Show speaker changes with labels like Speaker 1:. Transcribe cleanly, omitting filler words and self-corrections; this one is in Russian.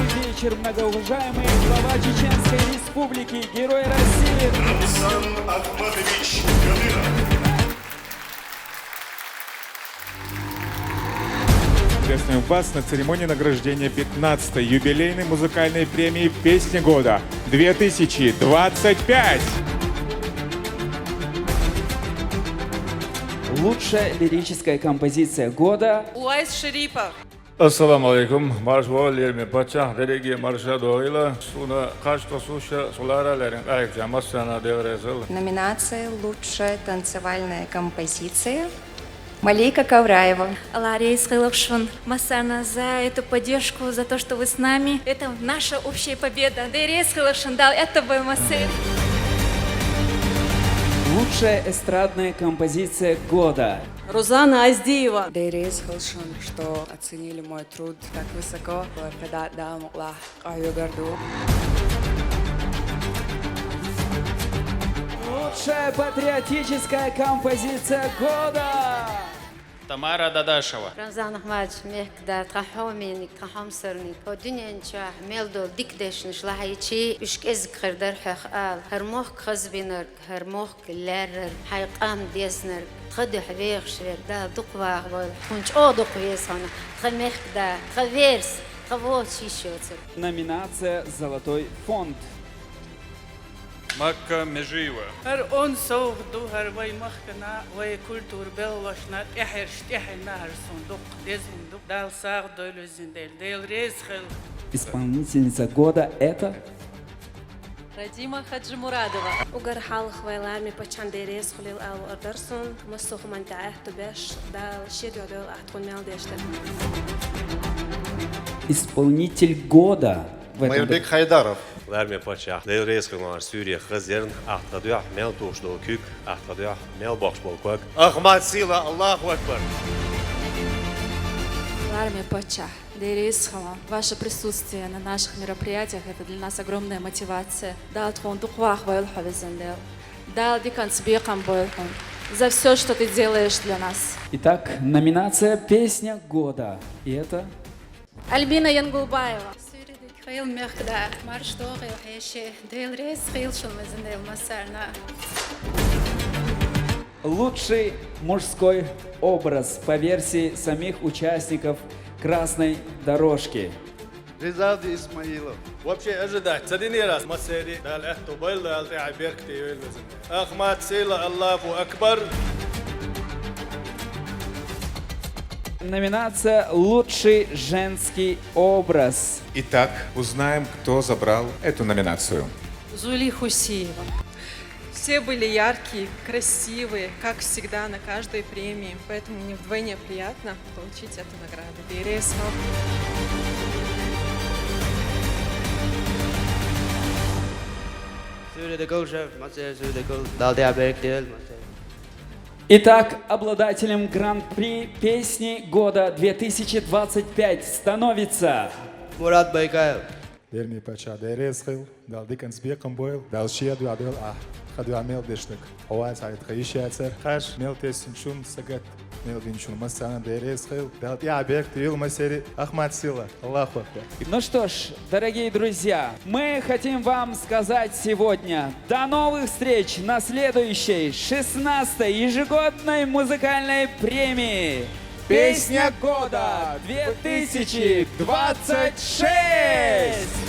Speaker 1: вечер, многоуважаемый глава Чеченской Республики, Герой России
Speaker 2: Рамзан Ахматович Кадыров.
Speaker 3: Приветствуем вас на церемонии награждения 15-й юбилейной музыкальной премии «Песня года» 2025.
Speaker 1: Лучшая лирическая композиция года.
Speaker 4: Уайс Шарипов.
Speaker 5: Assalamu alaikum, marshwal yerme pacha, deregi marsha doila, suna kashta susha, sulara лерин, айкja, массана деврезел.
Speaker 6: Номинация «Лучшая танцевальная композиция» Малейка Кавраева.
Speaker 7: Ларис Хиловшин, Масана, за эту поддержку, за то, что вы с нами. Это наша общая победа. Дерес Хиловшин дал, это бы Масыр.
Speaker 1: Лучшая эстрадная композиция года.
Speaker 4: Рузана Аздиева.
Speaker 6: Дейрес Хилшин, что оценили мой труд так высоко, когда дам лах горду.
Speaker 1: Лучшая патриотическая композиция года.
Speaker 8: Тамара Дадашева.
Speaker 9: Рамзан Ахматович, мехкда тахоминик, тахомсерник. Одиня нчах мелдо дикдеш ншлахайчи ишкез кхердер хахал. Хермох хазбинер, хермох лерер, хайqam деснер. خد حبيخ شرير دا دقوا غول كنت دقوا هنا خمخ دا خفيرس خفوت شي شوتر.
Speaker 1: Номинация «Золотой фонд».
Speaker 8: Макка Межиева.
Speaker 4: هر اون سوغ دو هر وي مخنا وي كولتور بلوشنا احر شتحنا هر صندوق ديز صندوق دال ساغ дойлузин дел рез хил.
Speaker 1: Исполнительница года это
Speaker 4: Радима Хаджимурадова.
Speaker 10: Угар халх вайларми пачандерес хулил ал ордерсон масох мантаах тубеш дал шедёдол ахтун мелдештер.
Speaker 1: исполнитель года в этом
Speaker 2: Майрбек Хайдаров.
Speaker 11: Verme pacha. Deel reisgenomen Surië gezien. Achtadua mel toesdo kuk. Achtadua mel boxbol kwak. Ahmad Sila, Allahu Akbar.
Speaker 10: Армия Пача, Дейрисхала, ваше присутствие на наших мероприятиях – это для нас огромная мотивация. Дал твон духвах вайлхавизендел. Дал дикансбекам бойлхун. За все, что ты делаешь для нас.
Speaker 1: Итак, номинация «Песня года». И это
Speaker 10: Альбина Янгулбаева.
Speaker 9: خيل مخدا مارش دوغي وحيشي ديل ريس خيل شو مزندل مسارنا.
Speaker 1: лучший мужской образ по версии самих участников «Красной дорожки».
Speaker 2: Резади Исмаилов.
Speaker 5: Вообще ожидать, цадини раз, масери, дал эхту байл, дал ты аберк ты юэлвезен. Ахмад Сила, Аллаху Акбар.
Speaker 1: Номинация «Лучший женский образ».
Speaker 3: Итак, узнаем, кто забрал эту номинацию.
Speaker 4: Зули Хусиева.
Speaker 12: Все были яркие, красивые, как всегда на каждой премии, поэтому мне вдвойне приятно получить эту награду. Дейрес
Speaker 1: Итак, обладателем Гран-при песни года 2025 становится
Speaker 2: Мурат Байкаев.
Speaker 5: Verme pacha, derezgil, dal dikans bekam boil, dal shedu adel خدوا عمل دشتك حواس عيد خيش ياسر خاش ميل تيسن شون سقط ميل دين شون مسانا ديريس خيل دال يا بيك تيل مسيري أحمد سيلا الله أكبر.
Speaker 1: Ну что ж, дорогие друзья, мы хотим вам сказать сегодня до новых встреч на следующей 16-й ежегодной музыкальной премии «Песня года 2026».